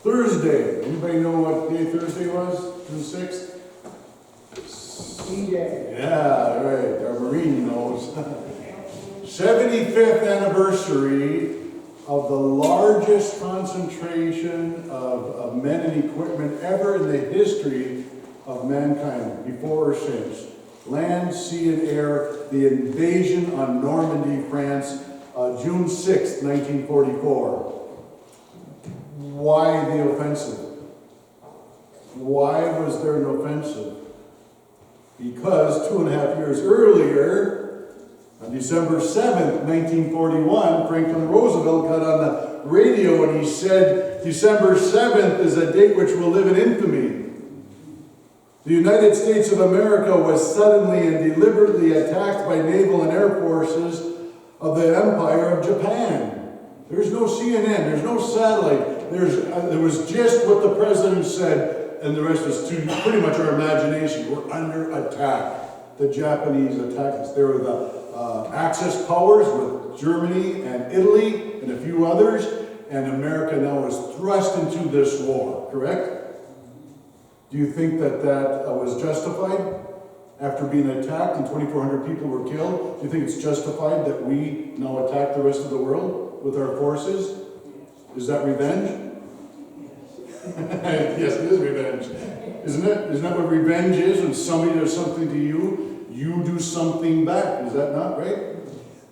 Thursday. Anybody know what day Thursday was? June 6th? D-Day. Yeah, right. Our Marine knows. 75th anniversary of the largest concentration of men and equipment ever in the history of mankind, before or since. Land, sea, and air, the invasion on Normandy, France, June 6th, 1944. Why the offensive? Why was there an offensive? Because 2.5 years earlier, on December 7th, 1941, Franklin Roosevelt got on the radio and he said, December 7th is a date which will live in infamy. The United States of America was suddenly and deliberately attacked by naval and air forces of the Empire of Japan. There's no CNN, there's no satellite, there was just what the president said, and the rest is pretty much our imagination. We're under attack. The Japanese attacked us. They were the Axis powers with Germany and Italy and a few others, and America now is thrust into this war, correct? Do you think that was justified? After being attacked and 2,400 people were killed, do you think it's justified that we now attack the rest of the world with our forces? Is that revenge? Yes, it is revenge. Isn't it? Isn't that what revenge is? When somebody does something to you, you do something back. Is that not right?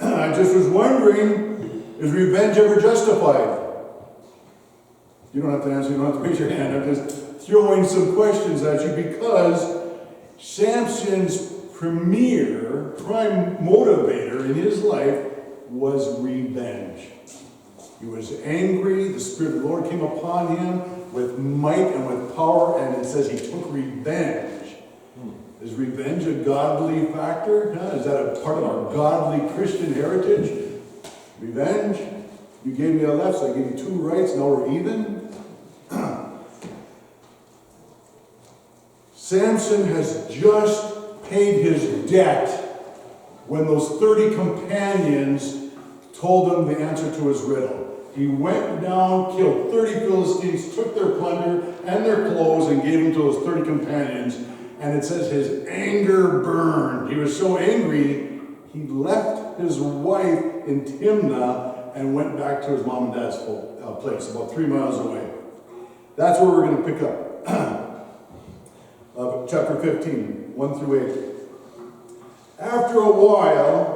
I just was wondering, is revenge ever justified? You don't have to answer, you don't have to raise your hand. I'm just throwing some questions at you because Samson's premier prime motivator in his life was revenge. He was angry. The Spirit of the Lord came upon him with might and with power, and it says he took revenge. Is revenge a godly factor? Is that a part of our godly Christian heritage? Revenge? You gave me a left, so I gave you 2 rights, now we're even? Samson has just paid his debt when those 30 companions told him the answer to his riddle. He went down, killed 30 Philistines, took their plunder and their clothes and gave them to those 30 companions. And it says his anger burned. He was so angry, he left his wife in Timnah and went back to his mom and dad's place, about 3 miles away. That's where we're going to pick up. Chapter 15, 1 through 8. After a while,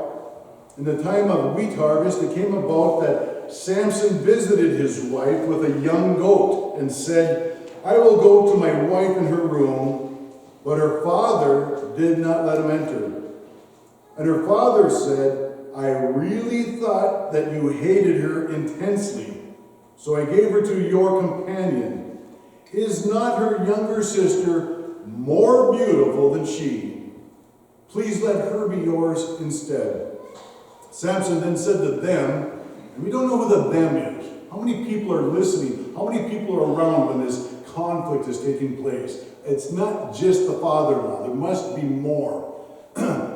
in the time of wheat harvest, it came about that Samson visited his wife with a young goat and said, I will go to my wife in her room, but her father did not let him enter. And her father said, I really thought that you hated her intensely, so I gave her to your companion. Is not her younger sister more beautiful than she? Please let her be yours instead. Samson then said to them, and we don't know who the them is. How many people are listening? How many people are around when this conflict is taking place? It's not just the father-in-law. There must be more.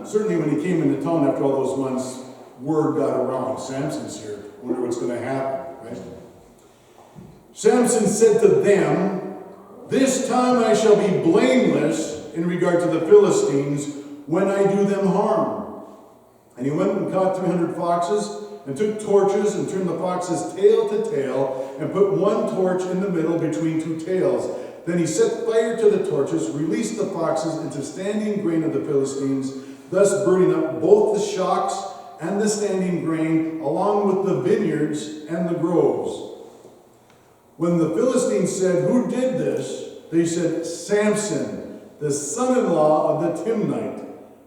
Certainly when he came into town after all those months, word got around. Samson's here. Wonder what's going to happen, right? Samson said to them, this time I shall be blameless in regard to the Philistines when I do them harm. And he went and caught 300 foxes and took torches and turned the foxes tail to tail and put one torch in the middle between 2 tails. Then he set fire to the torches, released the foxes into standing grain of the Philistines, thus burning up both the shocks and the standing grain, along with the vineyards and the groves. When the Philistines said, who did this? They said, Samson, the son-in-law of the Timnite,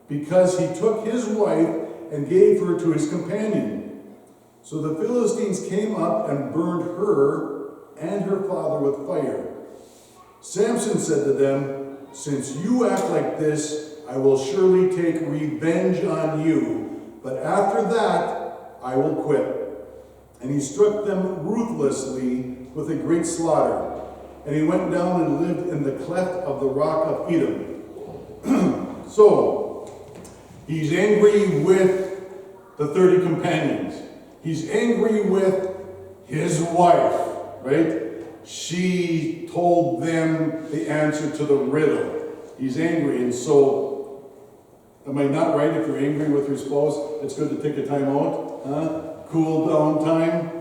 because he took his wife and gave her to his companion. So the Philistines came up and burned her and her father with fire. Samson said to them, since you act like this, I will surely take revenge on you, but after that I will quit. And he struck them ruthlessly with a great slaughter. And he went down and lived in the cleft of the rock of Edom. So, he's angry with the 30 companions. He's angry with his wife, right? She told them the answer to the riddle. He's angry, and so, am I not right if you're angry with your spouse? It's good to take a time out, cool down time.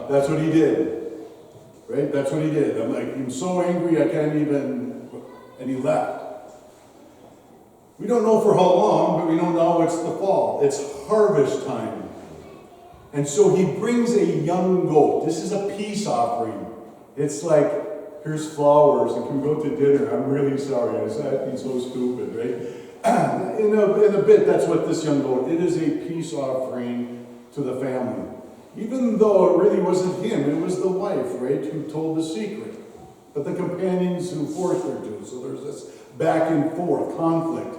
That's what he did, right? That's what he did. I'm so angry I can't even, and he left. We don't know for how long, but we know now it's the fall. It's harvest time. And so he brings a young goat. This is a peace offering. It's like, here's flowers, and can we go to dinner? I'm really sorry, I was acting so stupid, right? In a bit, that's what this young goat, it is a peace offering to the family. Even though it really wasn't him, it was the wife, right, who told the secret. But the companions who forced her to. So there's this back and forth conflict.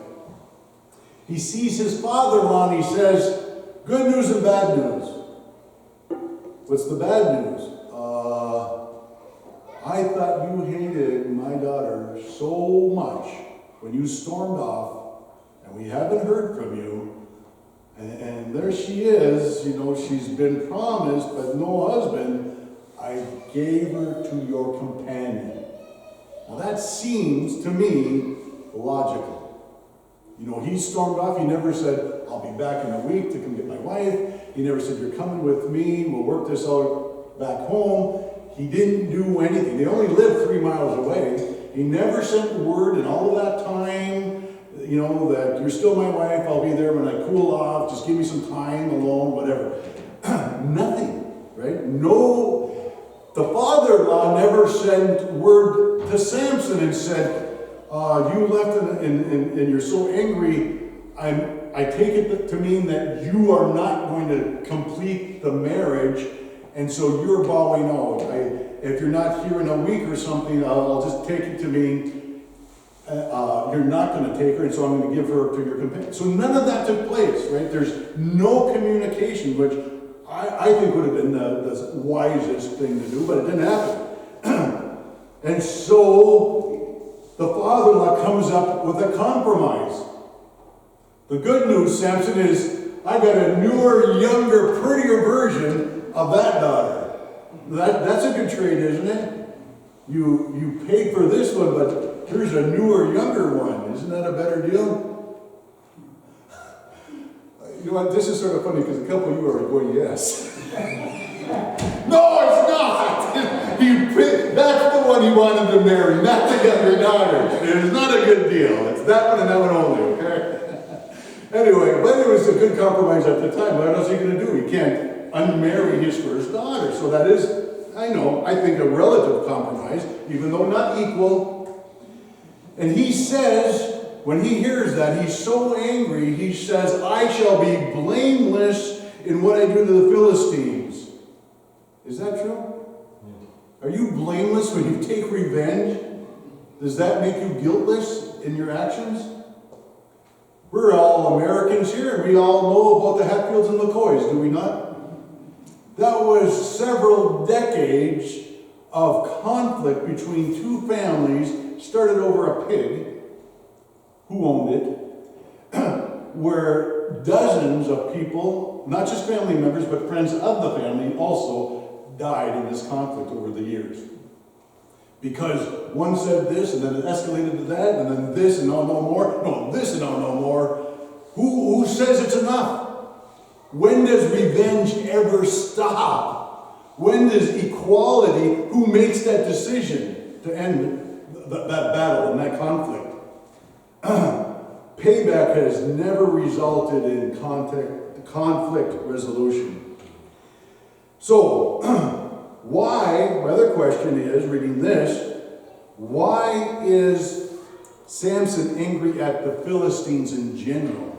He sees his father-in-law and he says, good news and bad news. What's the bad news? I thought you hated my daughter so much when you stormed off, and we haven't heard from you. And there she is, she's been promised, but no husband. I gave her to your companion. Now that seems to me logical. He stormed off. He never said, I'll be back in a week to come get my wife. He never said, you're coming with me. We'll work this out back home. He didn't do anything. They only lived 3 miles away. He never sent word in all of that time, that you're still my wife. I'll be there when I cool off. Just give me some time alone, whatever. Nothing, right? No. The father-in-law never sent word to Samson and said, you left and you're so angry, I take it to mean that you are not going to complete the marriage, and so you're bowing out. If you're not here in a week or something, I'll just take it to mean you're not going to take her, and so I'm going to give her to your companion. So none of that took place, right? There's no communication, which I think would have been the wisest thing to do, but it didn't happen. And so the father-in-law comes up with a compromise. The good news, Samson, is I got a newer, younger, prettier version of that daughter. That's a good trade, isn't it? You paid for this one, but here's a newer, younger one. Isn't that a better deal? You know what? This is sort of funny because a couple of you are going, yes. No, it's not. That's the one he wanted to marry, not the younger daughter. It is not a good deal. It's that one and that one only, okay? Anyway, but it was a good compromise at the time. What else are you going to do? He can't unmarry his first daughter. So that is, I think a relative compromise, even though not equal. And he says, when he hears that, he's so angry, he says, I shall be blameless in what I do to the Philistines. Is that true? Are you blameless when you take revenge? Does that make you guiltless in your actions? We're all Americans here, and we all know about the Hatfields and McCoys, do we not? That was several decades of conflict between two families, started over a pig, who owned it, where dozens of people, not just family members, but friends of the family also died in this conflict over the years. Because one said this, and then it escalated to that, and then this, and no more. No, this, and no more. Who says it's enough? When does revenge ever stop? When does equality, who makes that decision to end that battle and that conflict? Payback has never resulted in conflict resolution. So, why, my other question is, reading this, why is Samson angry at the Philistines in general?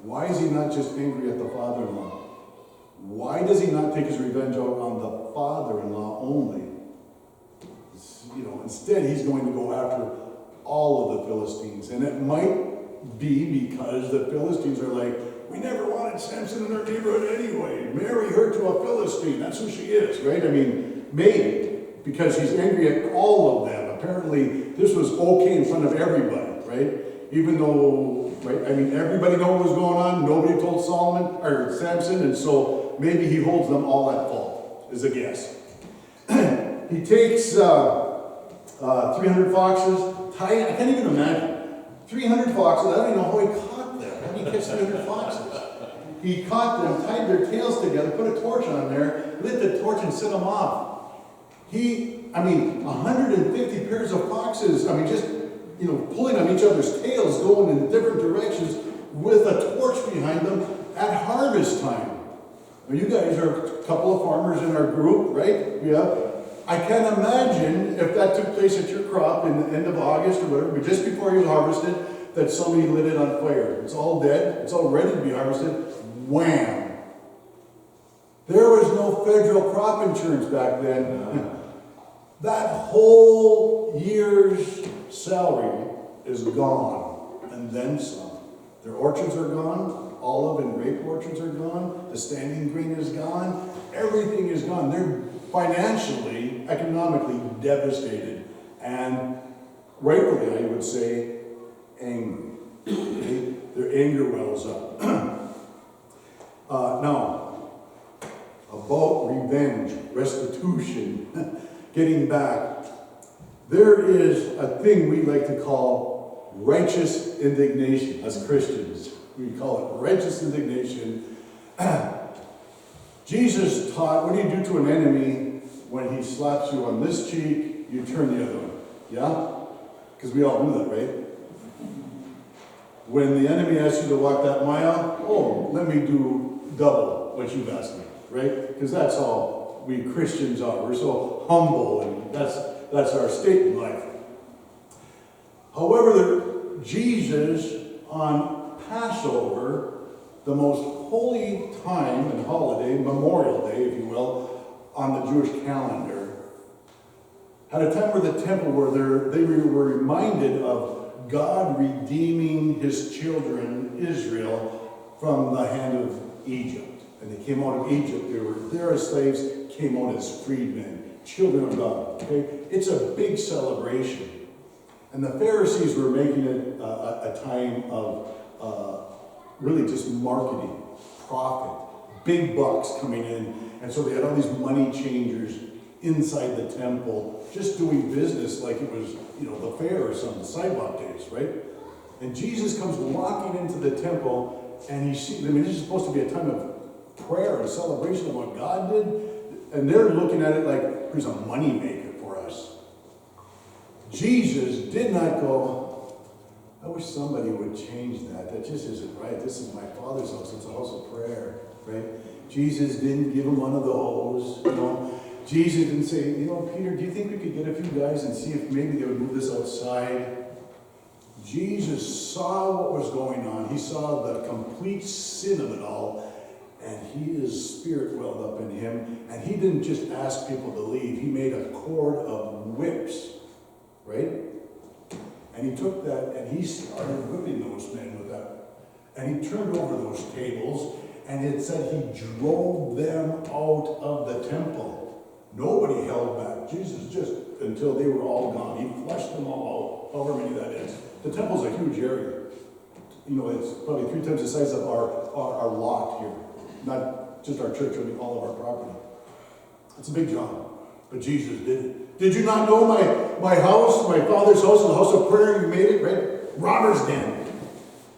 Why is he not just angry at the father-in-law? Why does he not take his revenge out on the father-in-law only? Instead he's going to go after all of the Philistines. And it might be because the Philistines are like, we never wanted Samson in our neighborhood anyway. Marry her to a Philistine. That's who she is, right? Maybe because he's angry at all of them. Apparently, this was okay in front of everybody, right? Even though right? I mean, everybody knew what was going on. Nobody told Solomon or Samson, and so maybe he holds them all at fault, is a guess. He takes 300 foxes. I can't even imagine. 300 foxes. I don't even know how he caught them. How did he catch 300 foxes? He caught them, tied their tails together, put a torch on there, lit the torch and set them off. 150 pairs of foxes, just, pulling on each other's tails, going in different directions with a torch behind them at harvest time. Now, you guys are a couple of farmers in our group, right? Yeah. I can't imagine if that took place at your crop in the end of August or whatever, but just before you harvested, that somebody lit it on fire. It's all dead. It's all ready to be harvested. Wham! There was no federal crop insurance back then. That whole year's salary is gone, and then some. Their orchards are gone. Olive and grape orchards are gone. The standing grain is gone. Everything is gone. They're financially, economically devastated, and rightfully, I would say, angry. Okay? Their anger wells up. Now, about revenge, restitution, getting back. There is a thing we like to call righteous indignation as Christians. We call it righteous indignation. Jesus taught, what do you do to an enemy when he slaps you on this cheek, you turn the other one? Yeah? Because we all do that, right? When the enemy asks you to walk that mile, let me do double what you've asked me, right? Because that's how we Christians are. We're so humble, and that's our state in life. However, Jesus on Passover, the most holy time and holiday, Memorial Day, if you will, on the Jewish calendar, had a time where the temple they were reminded of God redeeming his children, Israel, from the hand of Egypt. And they came out of Egypt. They were there as slaves, came out as freedmen, children of God. Okay? It's a big celebration. And the Pharisees were making it a time of really just marketing, profit, big bucks coming in. And so they had all these money changers inside the temple, just doing business like it was, the fair or something, the sidewalk days, right? And Jesus comes walking into the temple, and he sees, this is supposed to be a time of prayer and celebration of what God did, and they're looking at it like, here's a money maker for us. Jesus did not go, I wish somebody would change that. That just isn't right. This is my Father's house. It's a house of prayer, right? Jesus didn't give him one of those, Jesus didn't say, Peter, do you think we could get a few guys and see if maybe they would move this outside? Jesus saw what was going on. He saw the complete sin of it all, and his spirit welled up in him, and he didn't just ask people to leave. He made a cord of whips, right? And he took that, and he started whipping those men with that. And he turned over those tables, and it said he drove them out of the temple. Nobody held back. Jesus just, until they were all gone. He flushed them all out, however many that is. The temple's a huge area. It's probably 3 times the size of our lot here. Not just our church, I mean all of our property. It's a big job. But Jesus did it. Did you not know my house, my Father's house, is a house of prayer? You made it, right? Robber's den.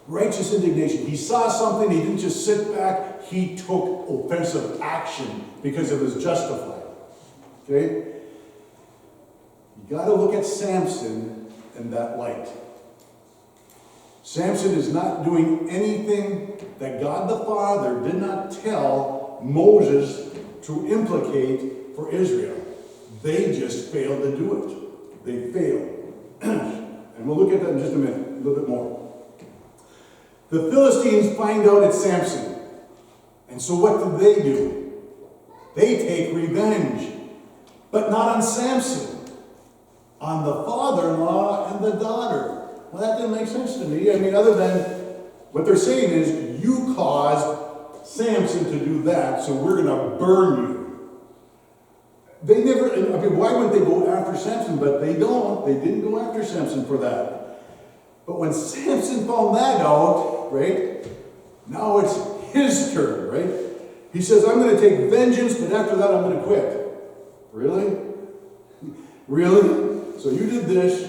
Righteous indignation. He saw something, he didn't just sit back, he took offensive action because it was justified. Okay? You got to look at Samson in that light. Samson is not doing anything that God the Father did not tell Moses to implicate for Israel. They just failed to do it. They failed. And we'll look at that in just a minute, a little bit more. The Philistines find out it's Samson. And so what do? They take revenge. But not on Samson. On the father-in-law and the daughter. Well, that didn't make sense to me. Other than what they're saying is, you caused Samson to do that, so we're going to burn you. They never, why would they go after Samson? But they don't. They didn't go after Samson for that. But when Samson found that out, right, now it's his turn, right? He says, I'm going to take vengeance, but after that I'm going to quit. Really? Really? So you did this,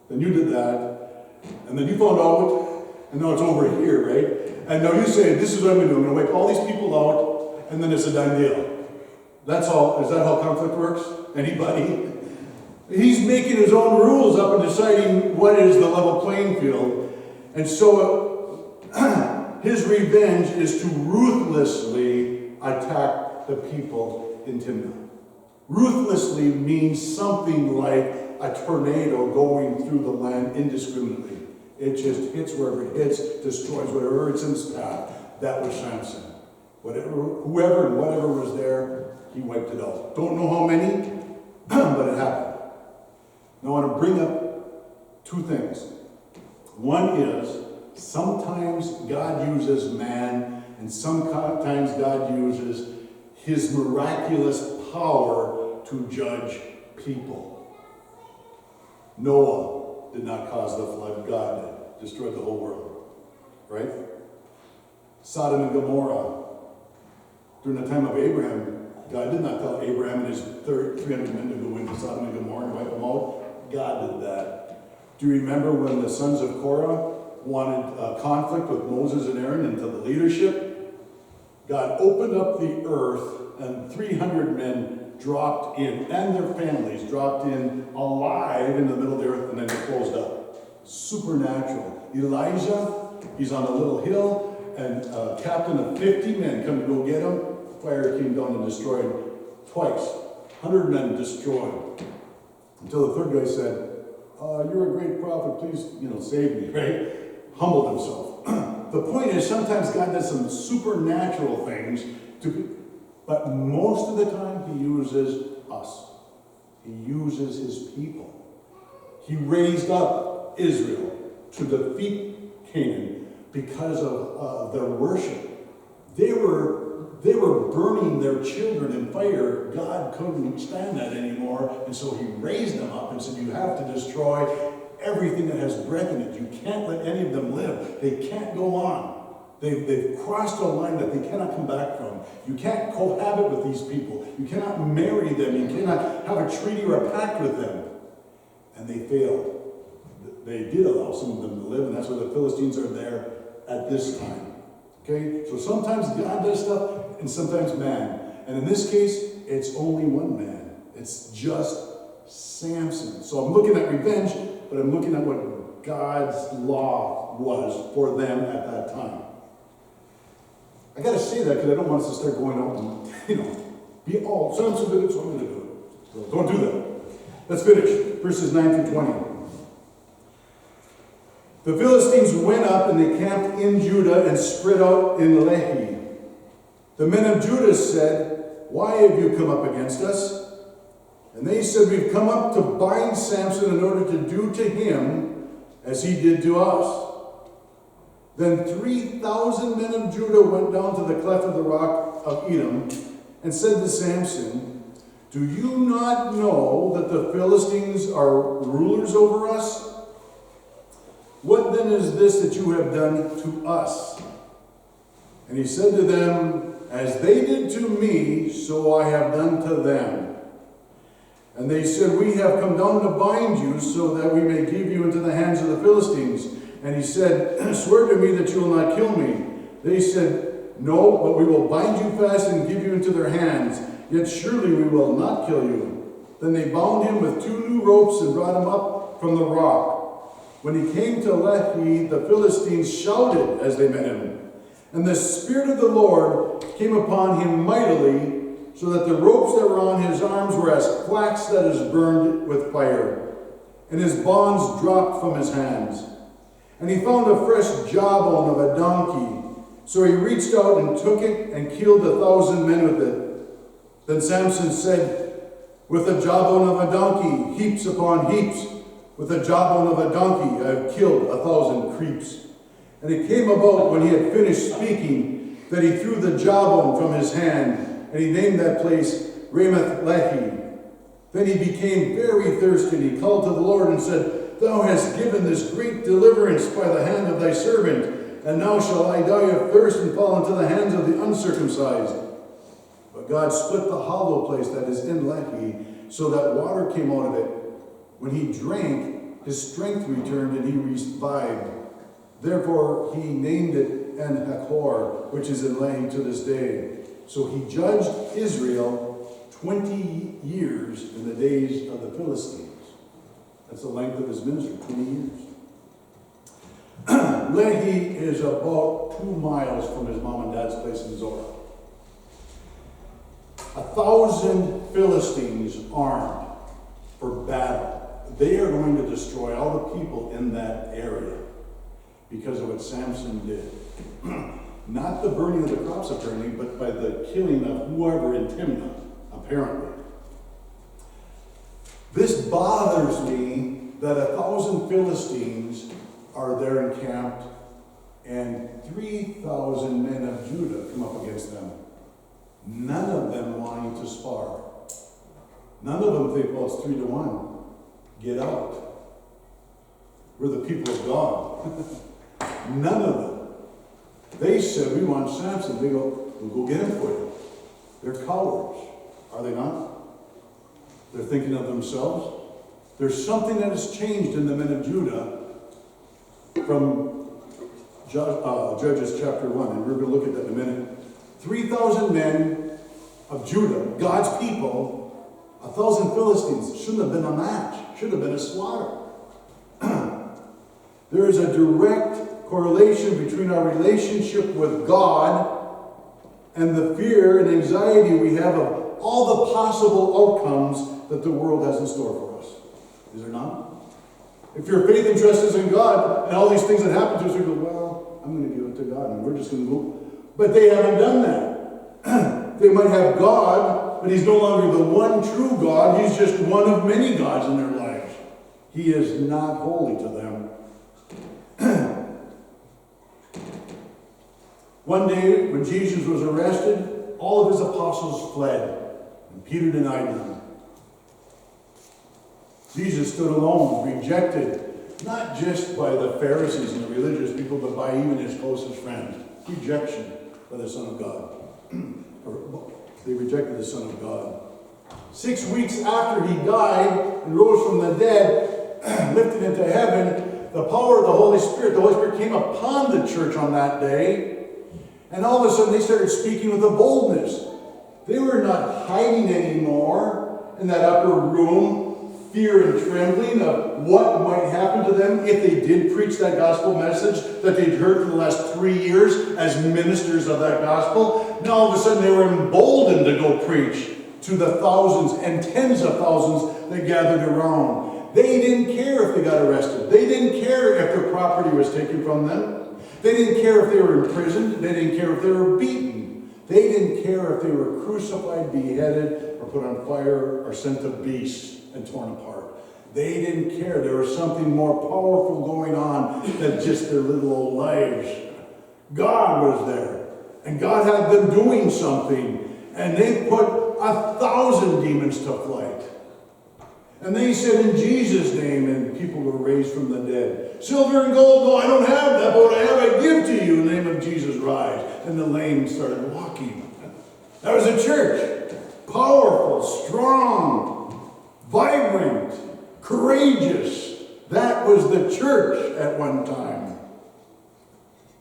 then you did that, and then you found out, and now it's over here, right? And now you say, this is what I'm going to do. I'm going to wipe all these people out, and then it's a done deal. That's all. Is that how conflict works? Anybody? He's making his own rules up and deciding what is the level playing field. And so his revenge is to ruthlessly attack the people in Timnah. Ruthlessly means something like a tornado going through the land indiscriminately. It just hits wherever it hits, destroys whatever it's in its path. That was Samson. Whoever and whatever was there, he wiped it out. Don't know how many, but it happened. Now I want to bring up two things. One is, sometimes God uses man, and sometimes God uses his miraculous power to judge people. Noah did not cause the flood. God did. Destroyed the whole world. Right? Sodom and Gomorrah. During the time of Abraham, God did not tell Abraham and his 300 men to go into Sodom and Gomorrah and wipe them out. God did that. Do you remember when the sons of Korah wanted conflict with Moses and Aaron into the leadership? God opened up the earth and 300 men dropped in, and their families dropped in alive in the middle of the earth, and then it closed up. Supernatural. Elijah, he's on a little hill, and a captain of 50 men come to go get him. Fire came down and destroyed twice. 100 men destroyed. Until the third guy said, you're a great prophet, please, save me, right? Humbled himself. The point is, sometimes God does some supernatural things, but most of the time he uses us. He uses his people. He raised up Israel to defeat Canaan because of their worship. They were burning their children in fire. God couldn't stand that anymore, and so he raised them up and said, you have to destroy everything that has breath in it. You can't let any of them live. They can't go on. They've crossed a line that they cannot come back from. You can't cohabit with these people. You cannot marry them. You cannot have a treaty or a pact with them. And they failed. They did allow some of them to live, and that's why the Philistines are there at this time. Okay? So sometimes God does stuff, and sometimes man. And in this case, it's only one man. It's just Samson. So I'm looking at revenge, but I'm looking at what God's law was for them at that time. I got to say that because I don't want us to start going out and, be all, Samson did it, so I'm going to do it. So don't do that. Let's finish. Verses 9 through 20. The Philistines went up and they camped in Judah and spread out in Lehi. The men of Judah said, why have you come up against us? And they said, we've come up to bind Samson in order to do to him as he did to us. Then 3,000 men of Judah went down to the cleft of the rock of Edom and said to Samson, do you not know that the Philistines are rulers over us? What then is this that you have done to us? And he said to them, as they did to me, so I have done to them. And they said, we have come down to bind you so that we may give you into the hands of the Philistines. And he said, swear to me that you will not kill me. They said, no, but we will bind you fast and give you into their hands. Yet surely we will not kill you. Then they bound him with 2 new ropes and brought him up from the rock. When he came to Lehi, the Philistines shouted as they met him. And the Spirit of the Lord came upon him mightily, so that the ropes that were on his arms were as flax that is burned with fire. And his bonds dropped from his hands. And he found a fresh jawbone of a donkey. So he reached out and took it and killed 1,000 men with it. Then Samson said, with the jawbone of a donkey, heaps upon heaps. With the jawbone of a donkey, I have killed 1,000 creeps. And it came about when he had finished speaking that he threw the jawbone from his hand, and he named that place Ramath Lehi. Then he became very thirsty, and he called to the Lord and said, Thou hast given this great deliverance by the hand of thy servant, and now shall I die of thirst and fall into the hands of the uncircumcised. But God split the hollow place that is in Lehi, so that water came out of it. When he drank, his strength returned, and he revived. Therefore he named it En-Hakkor, which is in Lehi to this day. So he judged Israel 20 years in the days of the Philistines. That's the length of his ministry, 20 years. Lehi is about 2 miles from his mom and dad's place in Zorah. 1,000 Philistines armed for battle. They are going to destroy all the people in that area because of what Samson did. Not the burning of the crops, apparently, but by the killing of whoever in Timnah, apparently. This bothers me that 1,000 Philistines are there encamped and 3,000 men of Judah come up against them. None of them wanting to spar. None of them think, well, it's 3-1. Get out. We're the people of God. None of them. They said, we want Samson. They go, we'll go get him for you. They're cowards. Are they not? They're thinking of themselves. There's something that has changed in the men of Judah from Judges chapter 1. And we're going to look at that in a minute. 3,000 men of Judah, God's people, 1,000 Philistines. Shouldn't have been a match. Should have been a slaughter. There is a direct correlation between our relationship with God and the fear and anxiety we have of all the possible outcomes that the world has in store for us. Is there not? If your faith and trust is in God and all these things that happen to us, we go, well, I'm going to give it to God and we're just going to go. But they haven't done that. They might have God, but he's no longer the one true God. He's just one of many gods in their lives. He is not holy to them. One day, when Jesus was arrested, all of his apostles fled, and Peter denied him. Jesus stood alone, rejected, not just by the Pharisees and the religious people, but by even his closest friends. Rejection by the Son of God. They rejected the Son of God. 6 weeks after he died and rose from the dead, lifted into heaven, the power of the Holy Spirit came upon the church on that day. And all of a sudden they started speaking with a boldness. They were not hiding anymore in that upper room, fear and trembling of what might happen to them if they did preach that gospel message that they'd heard for the last 3 years as ministers of that gospel. Now all of a sudden they were emboldened to go preach to the thousands and tens of thousands that gathered around. They didn't care if they got arrested. They didn't care if their property was taken from them. They didn't care if they were imprisoned. They didn't care if they were beaten. They didn't care if they were crucified, beheaded, or put on fire, or sent to beasts and torn apart. They didn't care. There was something more powerful going on than just their little old lives. God was there. And God had them doing something. And they put 1,000 demons to flight. And they said, in Jesus' name, and people were raised from the dead. Silver and gold, no, I don't have that, but what I have I give to you. In the name of Jesus, rise. And the lame started walking. That was a church. Powerful, strong, vibrant, courageous. That was the church at one time.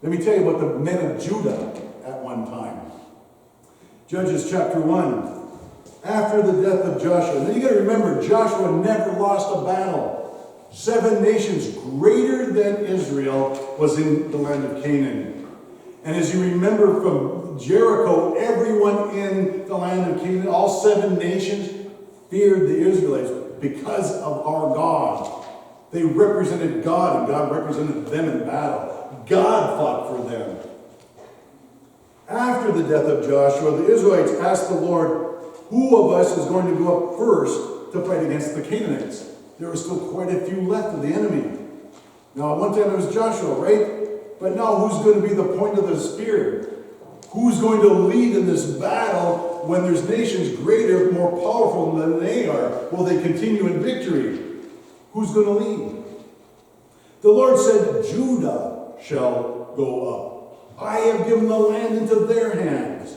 Let me tell you about the men of Judah at one time. Judges chapter 1. After the death of Joshua. Now you got to remember, Joshua never lost a battle. 7 nations greater than Israel was in the land of Canaan. And as you remember from Jericho, everyone in the land of Canaan, all 7 nations, feared the Israelites because of our God. They represented God, and God represented them in battle. God fought for them. After the death of Joshua, the Israelites asked the Lord, who of us is going to go up first to fight against the Canaanites? There were still quite a few left of the enemy. Now, at one time it was Joshua, right? But now who's going to be the point of the spear? Who's going to lead in this battle when there's nations greater, more powerful than they are? Will they continue in victory? Who's going to lead? The Lord said, Judah shall go up. I have given the land into their hands.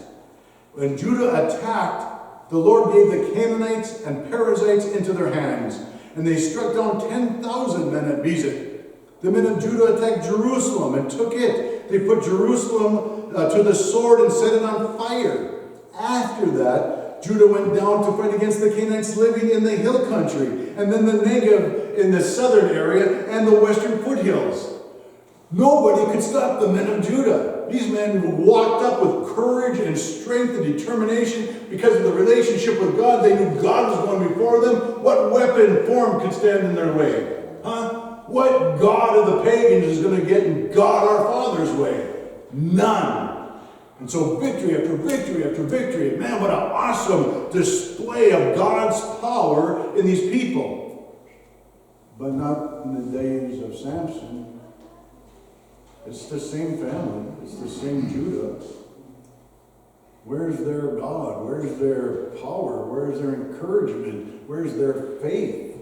When Judah attacked, the Lord gave the Canaanites and Perizzites into their hands, and they struck down 10,000 men at Bezek. The men of Judah attacked Jerusalem and took it. They put Jerusalem to the sword and set it on fire. After that, Judah went down to fight against the Canaanites living in the hill country, and then the Negev in the southern area and the western foothills. Nobody could stop the men of Judah. These men walked up with courage and strength and determination because of the relationship with God. They knew God was going before them. What weapon formed could stand in their way? What God of the pagans is going to get in God our Father's way? None. And so victory after victory after victory. Man, what an awesome display of God's power in these people. But not in the days of Samson. It's the same family. It's the same Judah. Where's their God? Where's their power? Where's their encouragement? Where's their faith?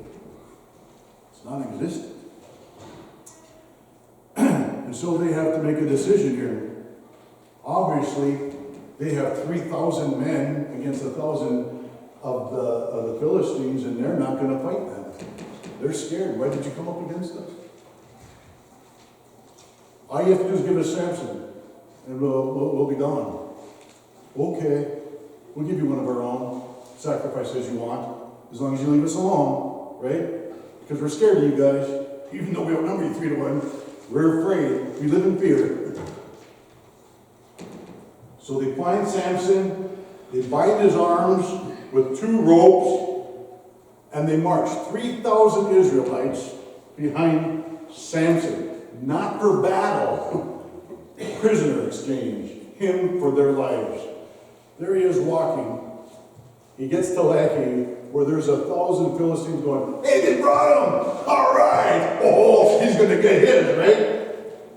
It's non-existent. And so they have to make a decision here. Obviously, they have 3,000 men against 1,000 of the Philistines, and they're not going to fight them. They're scared. Why did you come up against us? All you have to do is give us Samson, and we'll be gone. Okay, we'll give you one of our own sacrifices you want, as long as you leave us alone, right? Because we're scared of you guys, even though we outnumber you 3-1. We're afraid. We live in fear. So they find Samson, they bind his arms with 2 ropes, and they march 3,000 Israelites behind Samson. Not for battle, prisoner exchange, him for their lives. There he is walking. He gets to Lehi, where there's 1,000 Philistines going, hey, they brought him! All right! Oh, he's going to get his, right?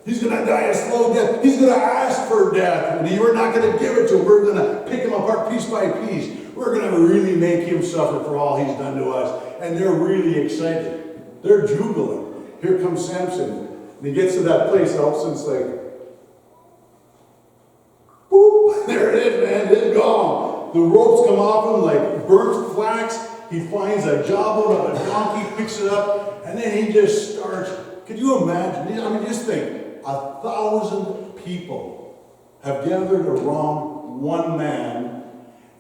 He's going to die a slow death. He's going to ask for death. And we're not going to give it to him. We're going to pick him apart piece by piece. We're going to really make him suffer for all he's done to us. And they're really excited. They're jubilant. Here comes Samson. And he gets to that place, and all of a sudden it's like, whoop, there it is, man, it's gone. The ropes come off him like burnt flax. He finds a jawbone of a donkey, picks it up, and then he just starts. Could you imagine? I mean, just think, 1,000 people have gathered around one man,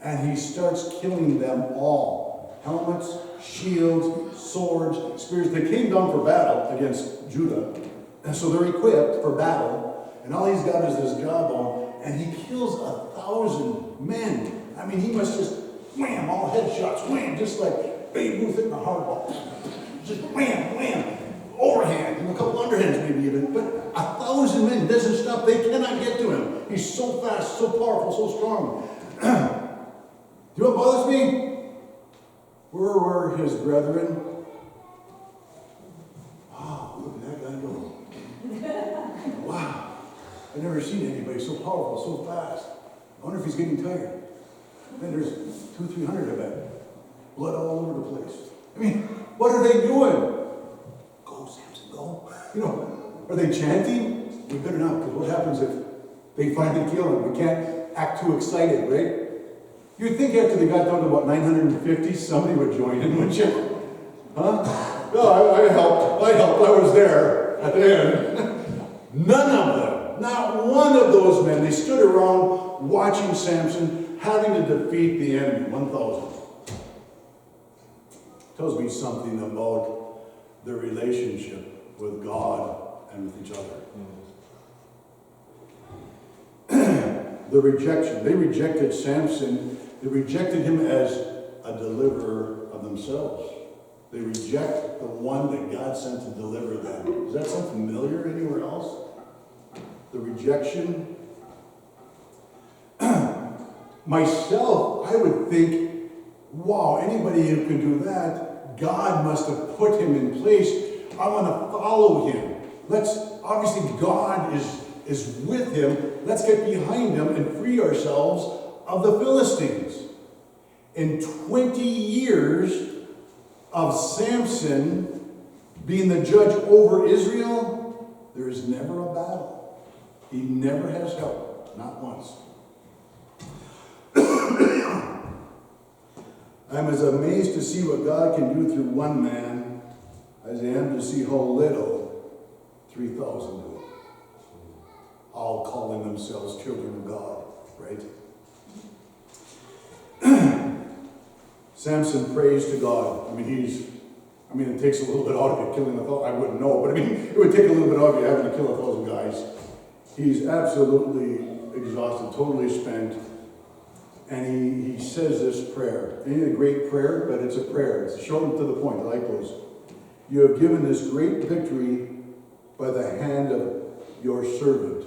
and he starts killing them all. Helmets, shields, swords, spears. They came down for battle against Judah. And so they're equipped for battle, and all he's got is this jawbone, and he kills 1,000 men. I mean, he must just wham, all headshots, wham, just like Babe Ruth hitting a hardball. Just wham, wham, overhand, and a couple underhands maybe even, but 1,000 men doesn't stop. They cannot get to him. He's so fast, so powerful, so strong. Do you know what bothers me? Where were his brethren? Wow, look at that guy go. Wow, I've never seen anybody so powerful, so fast. I wonder if he's getting tired. Man, there's 200-300 of them. Blood all over the place. I mean, what are they doing? Go, Samson, go. You know, are they chanting? We better not, because what happens if they finally kill him? We can't act too excited, right? You'd think after they got down to about 950, somebody would join in, wouldn't you? Huh? No, I helped. I was there at the end. None of them, not one of those men, they stood around watching Samson having to defeat the enemy, 1,000. Tells me something about their relationship with God and with each other. The rejection. They rejected Samson. They rejected him as a deliverer of themselves. They reject the one that God sent to deliver them. Does that sound familiar anywhere else? The rejection. Myself, I would think, wow, anybody who can do that, God must have put him in place. I want to follow him. Obviously God is with him. Let's get behind him and free ourselves of the Philistines. In 20 years of Samson being the judge over Israel, there is never a battle. He never has help, not once. I'm as amazed to see what God can do through one man as I am to see how little 3,000 do. All calling themselves children of God, right? Samson prays to God. It takes a little bit out of you killing 1,000. I wouldn't know, but it would take a little bit out of you having to kill 1,000 guys. He's absolutely exhausted, totally spent. And he says this prayer. It ain't a great prayer, but it's a prayer. It's short and to the point. I like those. You have given this great victory by the hand of your servant.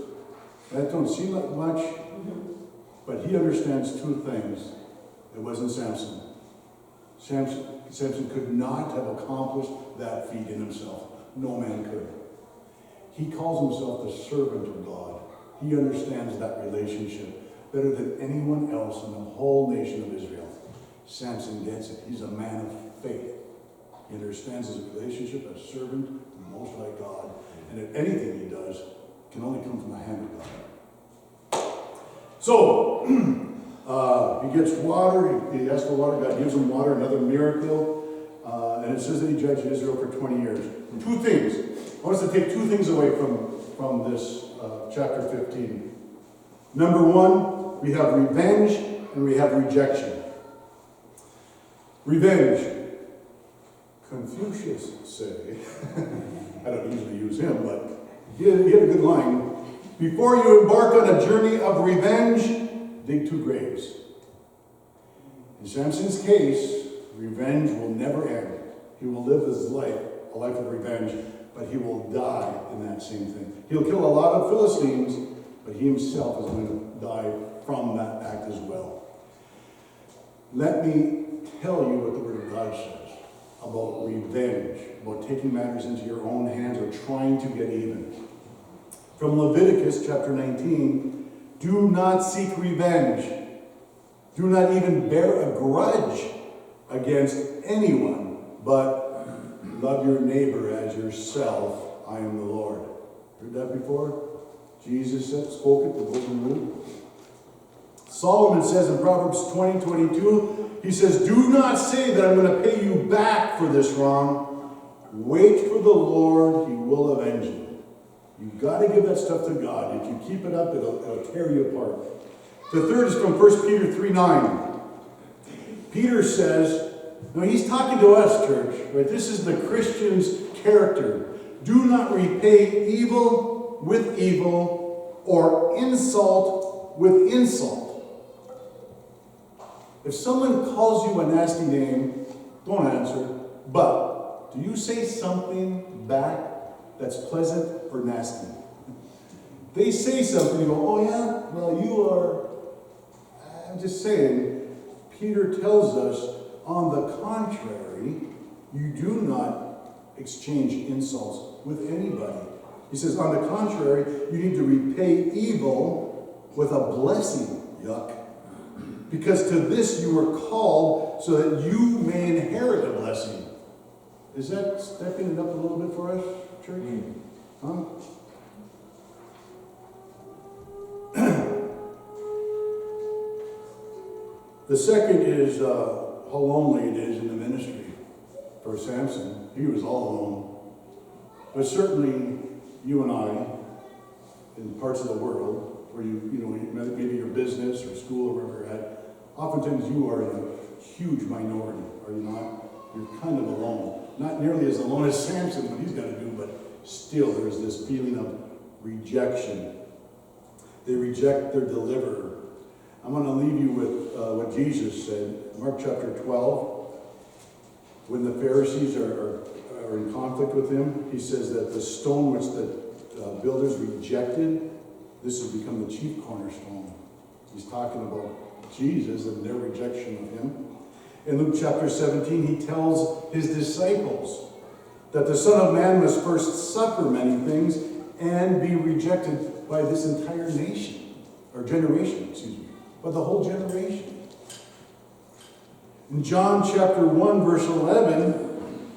That don't seem like much, but he understands two things. It wasn't Samson. Samson could not have accomplished that feat in himself. No man could. He calls himself the servant of God. He understands that relationship better than anyone else in the whole nation of Israel. Samson gets it. He's a man of faith. He understands his relationship as servant to the Most High God. And if anything he does can only come from the hand of God. So, he gets water. He asks for water. God gives him water, another miracle. And it says that he judged Israel for 20 years. Two things. I want us to take two things away from this chapter 15. Number one, we have revenge and we have rejection. Revenge. Confucius say, I don't usually use him, but he had a good line. Before you embark on a journey of revenge, dig 2 graves. In Samson's case, revenge will never end. He will live his life, a life of revenge, but he will die in that same thing. He'll kill a lot of Philistines, but he himself is going to die from that act as well. Let me tell you what the Word of God says about revenge, about taking matters into your own hands or trying to get even. From Leviticus chapter 19, do not seek revenge. Do not even bear a grudge against anyone, but love your neighbor as yourself. I am the Lord. Heard that before? Jesus spoke it, the golden rule. Solomon says in Proverbs 20:22, he says, do not say that I'm going to pay you back for this wrong. Wait for the Lord, he will avenge you. You've got to give that stuff to God. If you keep it up, it'll tear you apart. The third is from 1 Peter 3:9. Peter says, now he's talking to us, church, right? This is the Christian's character. Do not repay evil with evil or insult with insult. If someone calls you a nasty name, don't answer. But do you say something back that's pleasant or nasty? They say something, you go, oh yeah? Well, you are... I'm just saying, Peter tells us, on the contrary, you do not exchange insults with anybody. He says, on the contrary, you need to repay evil with a blessing. Yuck. Because to this you were called so that you may inherit a blessing. Is that stepping it up a little bit for us, church? Huh? The second is how lonely it is in the ministry for Samson. He was all alone. But certainly you and I, in parts of the world where maybe your business or school or wherever you're at, oftentimes you are in a huge minority, are you not? You're kind of alone. Not nearly as alone as Samson, what he's got to do, but still there's this feeling of rejection. They reject their deliverer. I'm going to leave you with what Jesus said, Mark chapter 12. When the Pharisees are in conflict with him, he says that the stone which the builders rejected, this has become the chief cornerstone. He's talking about Jesus and their rejection of him. In Luke chapter 17, he tells his disciples that the Son of Man must first suffer many things and be rejected by this entire nation, or generation, by the whole generation. In John chapter 1, verse 11,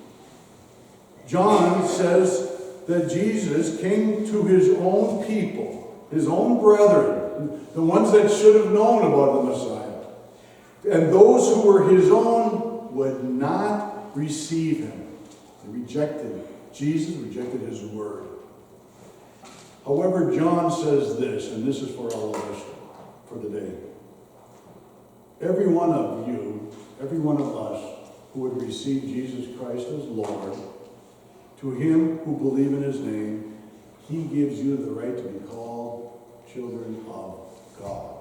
John says that Jesus came to his own people, his own brethren, the ones that should have known about the Messiah. And those who were his own would not receive him. They rejected Jesus, rejected his word. However, John says this, and this is for all of us for the day. Every one of you, every one of us who would receive Jesus Christ as Lord, to him who believe in his name, he gives you the right to be called children of God.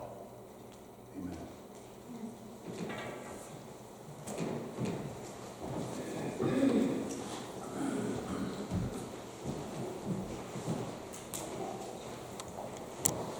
Amen.